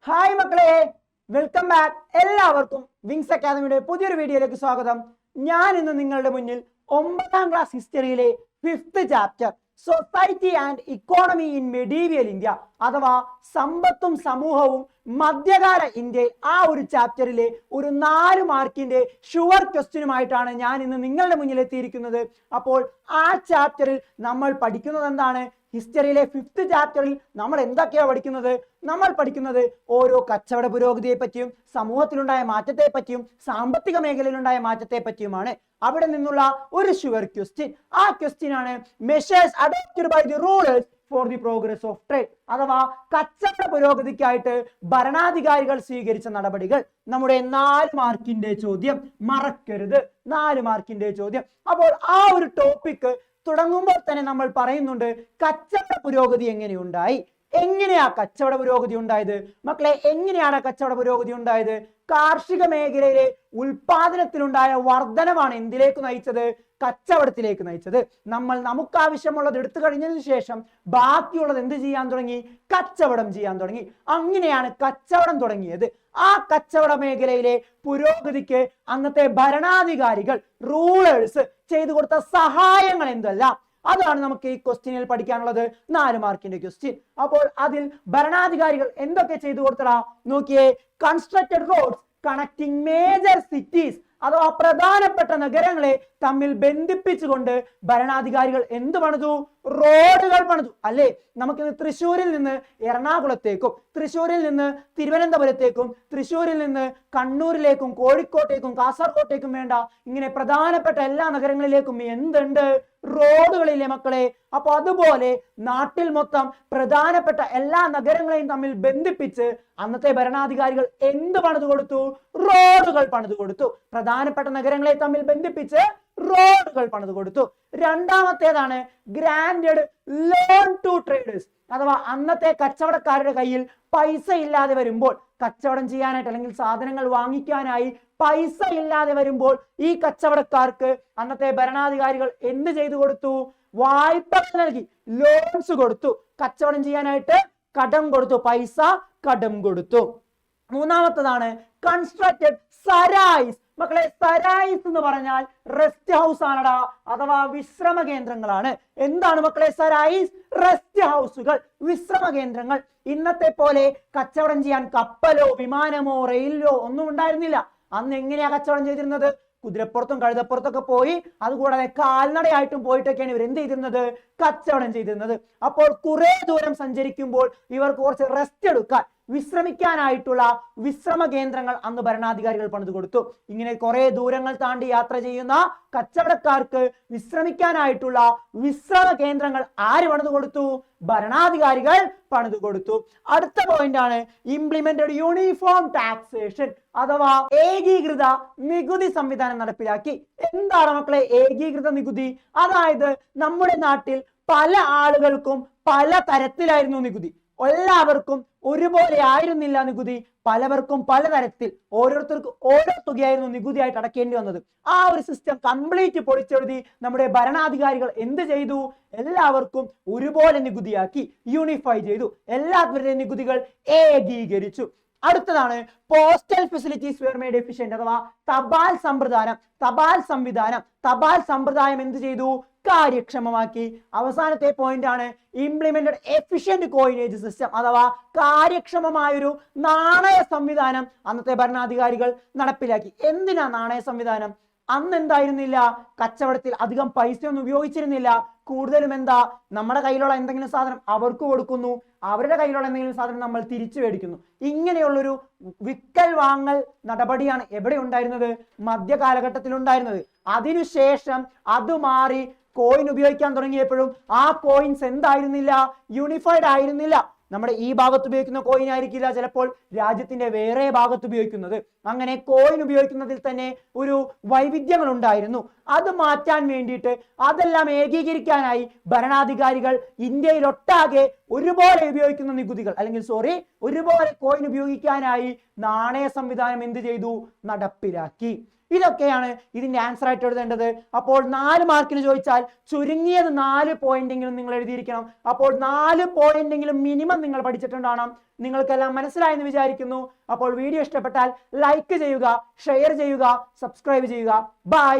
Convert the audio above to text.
Hi മക്കളെ, welcome back. എല്ലാവർക്കും wings അക്കാദമിയുടെ പുതിയൊരു വീഡിയോയിലേക്ക് സ്വാഗതം. ഞാൻ ഇന്ന് നിങ്ങളുടെ മുന്നിൽ 9ാം ക്ലാസ് ഹിസ്റ്ററിയിലെ 5th chapter society and economy in medieval India അഥവാ സമ്പത്തും സമൂഹവും മധ്യകാല ഇന്ത്യയിൽ ആ ഒരു ചാപ്റ്ററിലെ ഒരു 4 മാർക്കിന്റെ ഷുവർ ക്വസ്റ്റ്യനുമായിട്ടാണ് ഞാൻ ഇന്ന് നിങ്ങളുടെ മുന്നിൽ എത്തിയിരിക്കുന്നത്. അപ്പോൾ ആ ചാപ്റ്ററിൽ നമ്മൾ പഠിക്കുന്നത് എന്താണ്? ഹിസ്റ്ററിയിലെ 5th ചാപ്റ്ററിൽ നമ്മൾ എന്തൊക്കെയാണ് പഠിക്കുന്നത്? നമ്മൾ പഠിക്കുന്നത് ഓരോ കച്ചവട പുരോഗതിയെ പറ്റിയും സമൂഹത്തിലുണ്ടായ മാറ്റത്തെ പറ്റിയും സാമ്പത്തിക മേഖലയിലുണ്ടായ മാറ്റത്തെ പറ്റിയുമാണ്. അവിടെ നിന്നുള്ള ഒരു ഷുവർ ക്വസ്റ്റ്യൻ, ആ ക്വസ്റ്റ്യൻ ആണ് measures adopted by the rulers for the progress of trade അഥവാ കച്ചവട പുരോഗതിക്കായിട്ട് ഭരണാധികാരികൾ സ്വീകരിച്ച നടപടികൾ. നമ്മുടെ 4 മാർക്കിന്റെ ചോദ്യം, മറക്കരുത്, 4 മാർക്കിന്റെ ചോദ്യം. അപ്പോൾ ആ ഒരു ടോപ്പിക് തുടങ്ങുമ്പോൾ തന്നെ നമ്മൾ പറയുന്നുണ്ട് കച്ചവട പുരോഗതി എങ്ങനെയുണ്ടായി, എങ്ങനെയാ കച്ചവട പുരോഗതി ഉണ്ടായത്? മക്കളെ, എങ്ങനെയാണ് കച്ചവട പുരോഗതി ഉണ്ടായത്? കാർഷിക മേഖലയിലെ ഉൽപാദനത്തിലുണ്ടായ വർധനവാണ് എന്തിലേക്ക് നയിച്ചത്? കച്ചവടത്തിലേക്ക് നയിച്ചത്. നമ്മൾ നമുക്കാവശ്യമുള്ളത് എടുത്തു കഴിഞ്ഞതിന് ശേഷം ബാക്കിയുള്ളത് എന്ത് ചെയ്യാൻ തുടങ്ങി? കച്ചവടം ചെയ്യാൻ തുടങ്ങി. അങ്ങനെയാണ് കച്ചവടം തുടങ്ങിയത്. ആ കച്ചവട മേഖലയിലെ പുരോഗതിക്ക് അന്നത്തെ ഭരണാധികാരികൾ, റൂളേഴ്സ് ചെയ്തു കൊടുത്ത സഹായങ്ങൾ എന്തെല്ലാം, അതാണ് നമുക്ക് ഈ ക്വസ്റ്റ്യനിൽ പഠിക്കാനുള്ളത്. 4 മാർക്കിന്റെ ക്വസ്റ്റ്യൻ. അപ്പോൾ അതിൽ ഭരണാധികാരികൾ എന്തൊക്കെ ചെയ്തു കൊടുത്തടാ? നോക്കിയേ. Constructed roads connecting major cities അഥവാ പ്രധാനപ്പെട്ട നഗരങ്ങളെ തമ്മിൽ ബന്ധിപ്പിച്ചുകൊണ്ട് ഭരണാധികാരികൾ എന്ത് പണിതു? റോഡുകൾ പണിതു. അല്ലേ? നമുക്കിന്ന് തൃശ്ശൂരിൽ നിന്ന് എറണാകുളത്തേക്കും തൃശ്ശൂരിൽ നിന്ന് തിരുവനന്തപുരത്തേക്കും തൃശ്ശൂരിൽ നിന്ന് കണ്ണൂരിലേക്കും കോഴിക്കോട്ടേക്കും കാസർഗോട്ടേക്കും വേണ്ട ഇങ്ങനെ പ്രധാനപ്പെട്ട എല്ലാ നഗരങ്ങളിലേക്കും എന്തുണ്ട്? റോഡുകളിലെ മക്കളെ. അപ്പൊ അതുപോലെ നാട്ടിൽ മൊത്തം പ്രധാനപ്പെട്ട എല്ലാ നഗരങ്ങളെയും തമ്മിൽ ബന്ധിപ്പിച്ച് അന്നത്തെ ഭരണാധികാരികൾ എന്ത് പണിതു കൊടുത്തു? റോഡുകൾ പണിതു കൊടുത്തു. പ്രധാനപ്പെട്ട നഗരങ്ങളെ തമ്മിൽ ബന്ധിപ്പിച്ച് റോഡുകൾ പണിതു കൊടുത്തു. രണ്ടാമത്തേതാണ് ഗ്രാൻഡഡ് ലോൺ ടു ട്രേഡേഴ്സ് അഥവാ അന്നത്തെ കച്ചവടക്കാരുടെ കയ്യിൽ പൈസ ഇല്ലാതെ വരുമ്പോൾ, കച്ചവടം ചെയ്യാനായിട്ട് അല്ലെങ്കിൽ സാധനങ്ങൾ വാങ്ങിക്കാനായി പൈസ ഇല്ലാതെ വരുമ്പോൾ ഈ കച്ചവടക്കാർക്ക് അന്നത്തെ ഭരണാധികാരികൾ എന്ത് ചെയ്തു കൊടുത്തു? വായ്പകൾ നൽകി, ലോൺസ് കൊടുത്തു. കച്ചവടം ചെയ്യാനായിട്ട് കടം കൊടുത്തു, പൈസ കടം കൊടുത്തു. മൂന്നാമത്തതാണ് കൺസ്ട്രക്റ്റഡ് സരായ്സ്. മക്കളെ, സരായ്സ് എന്ന് പറഞ്ഞാൽ റെസ്റ്റ് ഹൗസ് ആണടാ, അഥവാ വിശ്രമ കേന്ദ്രങ്ങളാണ്. എന്താണ് മക്കളെ സരായ്സ്? റെസ്റ്റ് ഹൗസുകൾ, വിശ്രമ കേന്ദ്രങ്ങൾ. ഇന്നത്തെ പോലെ കച്ചവടം ചെയ്യാൻ കപ്പലോ വിമാനമോ റെയിലോ ഒന്നും ഉണ്ടായിരുന്നില്ല. അന്ന് എങ്ങനെയാ കച്ചവടം ചെയ്തിരുന്നത്? കുതിരപ്പുറത്തും കഴുതപ്പുറത്തൊക്കെ പോയി, അതുകൂടാതെ കാൽനടയായിട്ടും പോയിട്ടൊക്കെയാണ് ഇവർ എന്ത് ചെയ്തിരുന്നത്? കച്ചവടം ചെയ്തിരുന്നത്. അപ്പോൾ കുറെ ദൂരം സഞ്ചരിക്കുമ്പോൾ ഇവർക്ക് കുറച്ച് റെസ്റ്റ് എടുക്കാൻ, വിശ്രമിക്കാനായിട്ടുള്ള വിശ്രമ കേന്ദ്രങ്ങൾ അന്ന് ഭരണാധികാരികൾ പണിതു കൊടുത്തു. ഇങ്ങനെ കുറെ ദൂരങ്ങൾ താണ്ടി യാത്ര ചെയ്യുന്ന കച്ചവടക്കാർക്ക് വിശ്രമിക്കാനായിട്ടുള്ള വിശ്രമ കേന്ദ്രങ്ങൾ ആര് പണിതു കൊടുത്തു? ഭരണാധികാരികൾ പണിതു കൊടുത്തു. അടുത്ത പോയിന്റ് ആണ് ഇംപ്ലിമെന്റഡ് യൂണിഫോം ടാക്സേഷൻ അഥവാ ഏകീകൃത നികുതി സംവിധാനം നടപ്പിലാക്കി. എന്താണ് മക്കളെ ഏകീകൃത നികുതി? അതായത് നമ്മുടെ നാട്ടിൽ പല ആളുകൾക്കും പല തരത്തിലായിരുന്നു നികുതി. എല്ലാവർക്കും ഒരുപോലെ ആയിരുന്നില്ല നികുതി. പലവർക്കും പലതരത്തിൽ, ഓരോരുത്തർക്കും ഓരോ തുകയായിരുന്നു നികുതിയായിട്ട് അടക്കേണ്ടി വന്നത്. ആ ഒരു സിസ്റ്റം കംപ്ലീറ്റ് പൊളിച്ചെഴുതി നമ്മുടെ ഭരണാധികാരികൾ എന്ത് ചെയ്തു? എല്ലാവർക്കും ഒരുപോലെ നികുതിയാക്കി, യൂണിഫൈ ചെയ്തു. എല്ലാവരുടെയും നികുതികൾ ഏകീകരിച്ചു. അടുത്തതാണ് postal facilities were made efficient അഥവാ തപാൽ സമ്പ്രദായം. തപാൽ സമ്പ്രദായം എന്ത് ചെയ്തു? കാര്യക്ഷമമാക്കി. അവസാനത്തെ പോയിന്റ് ആണ് ഇംപ്ലിമെന്റഡ് എഫിഷ്യന്റ് കോയിനേജ് സിസ്റ്റം അഥവാ കാര്യക്ഷമമായൊരു നാണയ സംവിധാനം അന്നത്തെ ഭരണാധികാരികൾ നടപ്പിലാക്കി. എന്തിനാ നാണയ സംവിധാനം? അന്ന് എന്തായിരുന്നില്ല, കച്ചവടത്തിൽ അധികം പൈസയൊന്നും ഉപയോഗിച്ചിരുന്നില്ല. കൂടുതലും എന്താ, നമ്മുടെ കയ്യിലുള്ള എന്തെങ്കിലും സാധനം അവർക്ക് കൊടുക്കുന്നു, അവരുടെ കയ്യിലുള്ള എന്തെങ്കിലും സാധനം നമ്മൾ തിരിച്ചു മേടിക്കുന്നു. ഇങ്ങനെയുള്ളൊരു വിക്കൽ വാങ്ങൽ നടപടിയാണ് എവിടെ ഉണ്ടായിരുന്നത്? മധ്യകാലഘട്ടത്തിൽ ഉണ്ടായിരുന്നത്. അതിനുശേഷം അത് മാറി കോയിൻ ഉപയോഗിക്കാൻ തുടങ്ങിയപ്പോഴും ആ കോയിൻസ് എന്തായിരുന്നില്ല? യൂണിഫൈഡ് ആയിരുന്നില്ല. നമ്മുടെ ഈ ഭാഗത്ത് ഉപയോഗിക്കുന്ന കോയിൻ ആയിരിക്കില്ല ചിലപ്പോൾ രാജ്യത്തിന്റെ വേറെ ഭാഗത്ത് ഉപയോഗിക്കുന്നത്. അങ്ങനെ കോയിൻ ഉപയോഗിക്കുന്നതിൽ തന്നെ ഒരു വൈവിധ്യങ്ങൾ ഉണ്ടായിരുന്നു. അത് മാറ്റാൻ വേണ്ടിയിട്ട്, അതെല്ലാം ഏകീകരിക്കാനായി ഭരണാധികാരികൾ ഇന്ത്യയിലൊട്ടാകെ ഒരുപോലെ ഉപയോഗിക്കുന്ന നികുതികൾ അല്ലെങ്കിൽ ഒരുപോലെ കോയിൻ ഉപയോഗിക്കാനായി നാണയ സംവിധാനം എന്ത് ചെയ്തു? നടപ്പിലാക്കി. ഇതൊക്കെയാണ് ഇതിന്റെ ആൻസർ ആയിട്ട് എഴുതേണ്ടത്. അപ്പോൾ 4 മാർക്കിന് ചോദിച്ചാൽ ചുരുങ്ങിയത് 4 പോയിന്റെങ്കിലും നിങ്ങൾ എഴുതിയിരിക്കണം. അപ്പോൾ 4 പോയിന്റെങ്കിലും മിനിമം നിങ്ങൾ പഠിച്ചിട്ടുണ്ടാവണം. നിങ്ങൾക്കെല്ലാം മനസ്സിലായെന്ന് വിചാരിക്കുന്നു. അപ്പോൾ വീഡിയോ ഇഷ്ടപ്പെട്ടാൽ ലൈക്ക് ചെയ്യുക, ഷെയർ ചെയ്യുക, സബ്സ്ക്രൈബ് ചെയ്യുക. ബൈ.